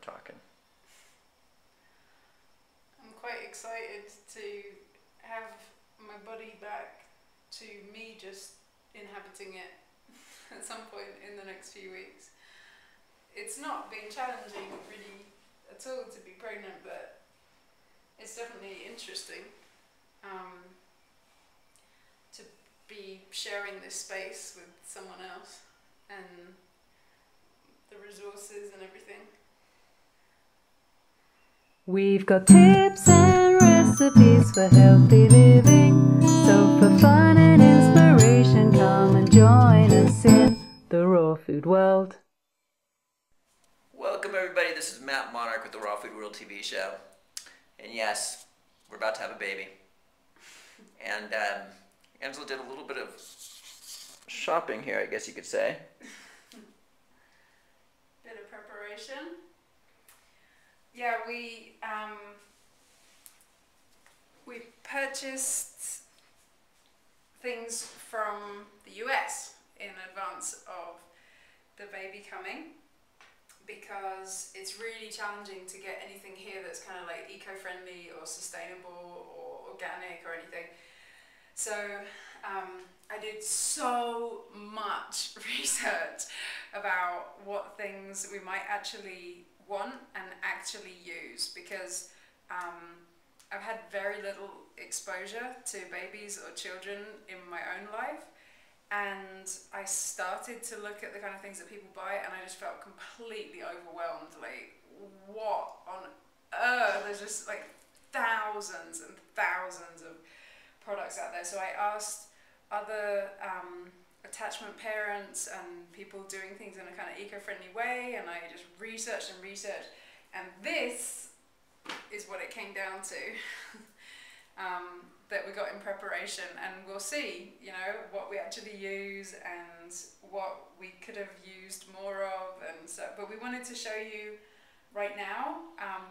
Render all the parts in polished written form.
talking. I'm quite excited to have my body back to me just inhabiting it at some point in the next few weeks. It's not been challenging really at all to be pregnant, but it's definitely interesting to be sharing this space with someone else and the resources and everything. We've got tips and recipes for healthy living, so for fun and inspiration, come and join us in the raw food world. Welcome everybody, this is Matt Monarch with the Raw Food World TV show. And yes, we're about to have a baby. And Angela did a little bit of shopping here, I guess you could say. Bit of preparation. Yeah, we purchased things from the US in advance of the baby coming, because it's really challenging to get anything here that's kind of like eco-friendly or sustainable or organic or anything. So I did so much research about what things we might actually want and actually use, because I've had very little exposure to babies or children in my own life, and I started to look at the kind of things that people buy and I just felt completely overwhelmed. Like, what on earth? There's just like thousands and thousands of products out there. So I asked other attachment parents and people doing things in a kind of eco-friendly way, and I just researched and researched, and this is what it came down to. That we got in preparation, and we'll see, you know, what we actually use and what we could have used more of, and so, but we wanted to show you right now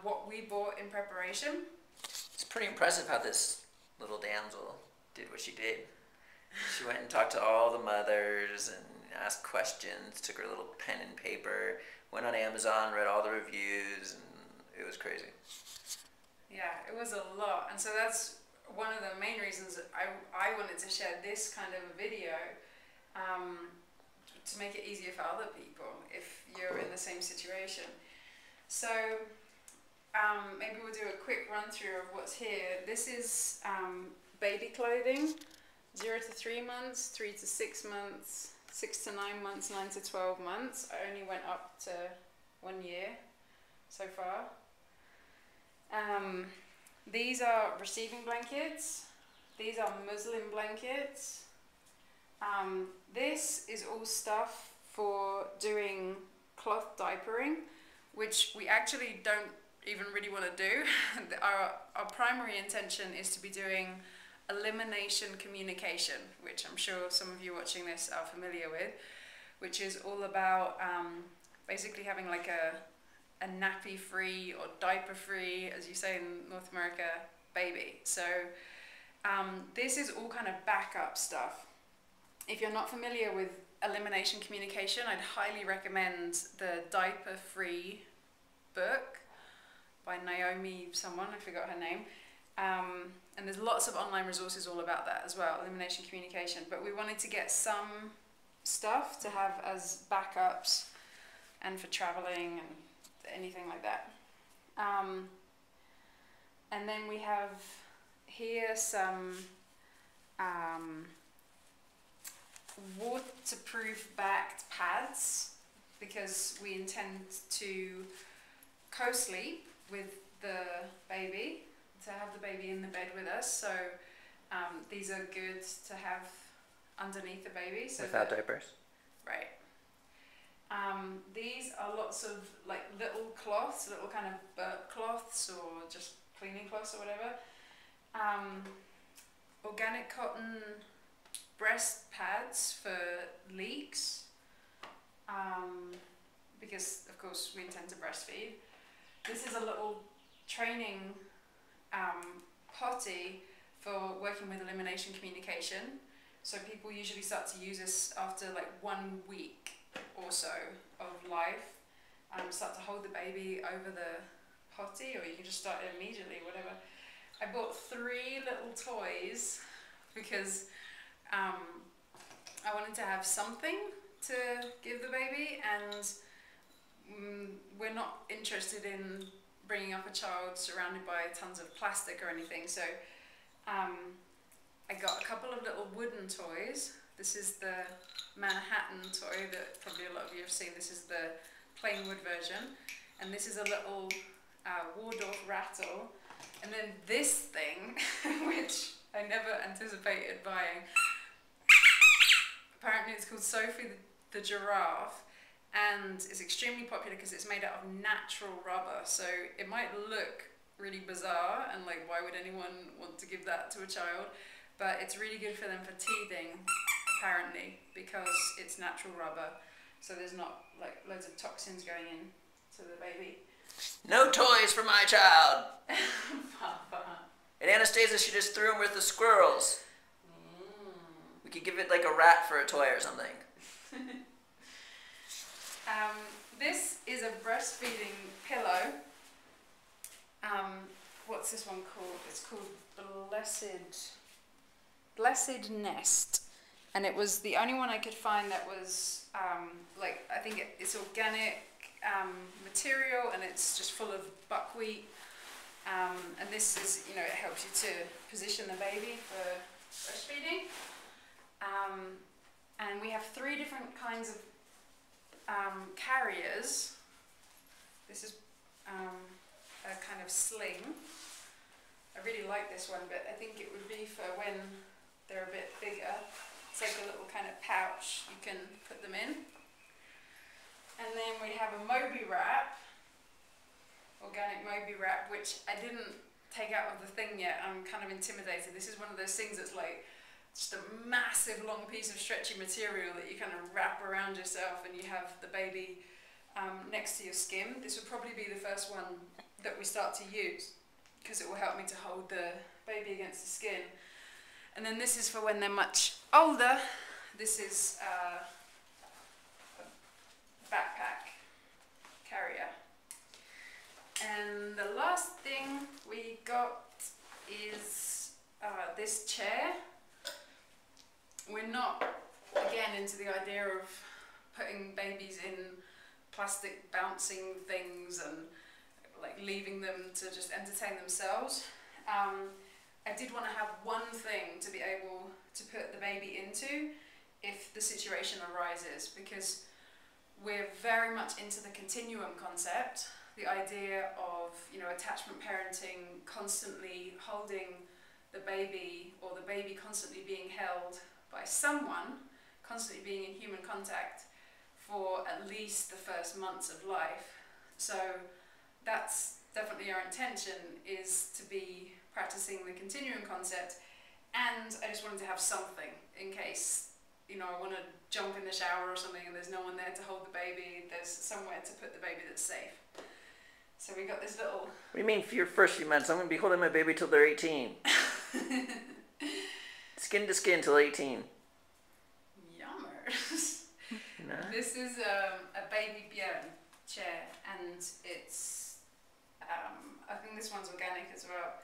what we bought in preparation. It's pretty impressive how this little damsel did what she did. She went and talked to all the mothers and asked questions, took her little pen and paper, went on Amazon, read all the reviews, and it was crazy. Yeah, it was a lot, and so that's one of the main reasons that I wanted to share this kind of a video, to make it easier for other people if you're in the same situation. So maybe we'll do a quick run through of what's here. This is baby clothing, 0 to 3 months, 3 to 6 months, 6 to 9 months, 9 to 12 months. I only went up to 1 year so far. These are receiving blankets. These are muslin blankets. This is all stuff for doing cloth diapering, which we actually don't even really want to do. Our primary intention is to be doing elimination communication, which I'm sure some of you watching this are familiar with, which is all about basically having like a nappy-free or diaper-free, as you say in North America, baby. So this is all kind of backup stuff. If you're not familiar with elimination communication, I'd highly recommend the Diaper-Free book by Naomi someone, I forgot her name. And there's lots of online resources all about that as well, elimination communication. But we wanted to get some stuff to have as backups and for traveling and anything like that. And then we have here some waterproof backed pads, because we intend to co-sleep with the baby, to have the baby in the bed with us. So these are good to have underneath the baby. So without diapers? Right. These are lots of like little cloths, little kind of burp cloths or just cleaning cloths or whatever. Organic cotton breast pads for leaks, because of course we intend to breastfeed. This is a little training potty for working with elimination communication. So people usually start to use this after like 1 week or so of life, start to hold the baby over the potty, or you can just start it immediately, whatever. I bought 3 little toys because I wanted to have something to give the baby, and we're not interested in bringing up a child surrounded by tons of plastic or anything, so I got a couple of little wooden toys. This is the Manhattan toy that probably a lot of you have seen. This is the plain wood version, and this is a little Waldorf rattle, and then this thing which I never anticipated buying. Apparently it's called Sophie the giraffe, and it's extremely popular because it's made out of natural rubber, so it might look really bizarre and like, why would anyone want to give that to a child, but it's really good for them for teething apparently because it's natural rubber, so there's not like loads of toxins going in to the baby. No toys for my child. Papa. And Anastasia, she just threw them with the squirrels. We could give it like a rat for a toy or something. This is a breastfeeding pillow. What's this one called? It's called Blessed Nest, and it was the only one I could find that was like, I think it's organic material, and it's just full of buckwheat. And this is, you know, it helps you to position the baby for breastfeeding. And we have 3 different kinds of carriers. This is a kind of sling. I really like this one, but I think it would be for when they're a bit bigger. It's like a little kind of pouch you can put them in. And then we have a Moby Wrap, organic Moby Wrap, which I didn't take out of the thing yet. I'm kind of intimidated. This is one of those things that's like just a massive long piece of stretchy material that you kind of wrap around yourself, and you have the baby next to your skin. This would probably be the first one that we start to use because it will help me to hold the baby against the skin. And then this is for when they're much older. This is a backpack carrier. And the last thing we got is this chair. We're not, again, into the idea of putting babies in plastic bouncing things and like leaving them to just entertain themselves. I did want to have one thing to be able to put the baby into if the situation arises, because we're very much into the continuum concept, the idea of, you know, attachment parenting, constantly holding the baby, or the baby constantly being held by someone, constantly being in human contact for at least the first months of life. So that's definitely our intention, is to be practicing the continuum concept, and I just wanted to have something in case, you know, I want to jump in the shower or something and there's no one there to hold the baby, there's somewhere to put the baby that's safe. So we got this little... What do you mean for your first few months? I'm going to be holding my baby till they're 18. Skin to skin till 18. Yummers. No? This is a baby Björn chair, and it's, I think this one's organic as well.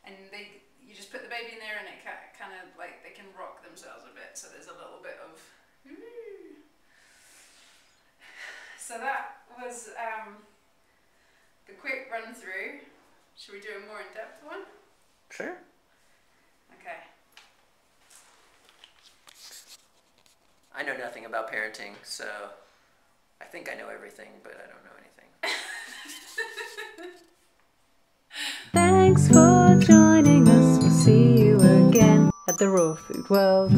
And you just put the baby in there and it kind of like, they can rock themselves a bit, so there's a little bit of... So that was the quick run through. Should we do a more in-depth one? Sure. Okay. I know nothing about parenting, so I think I know everything, but I don't know anything. Thanks for joining us. We'll see you again at the Raw Food World.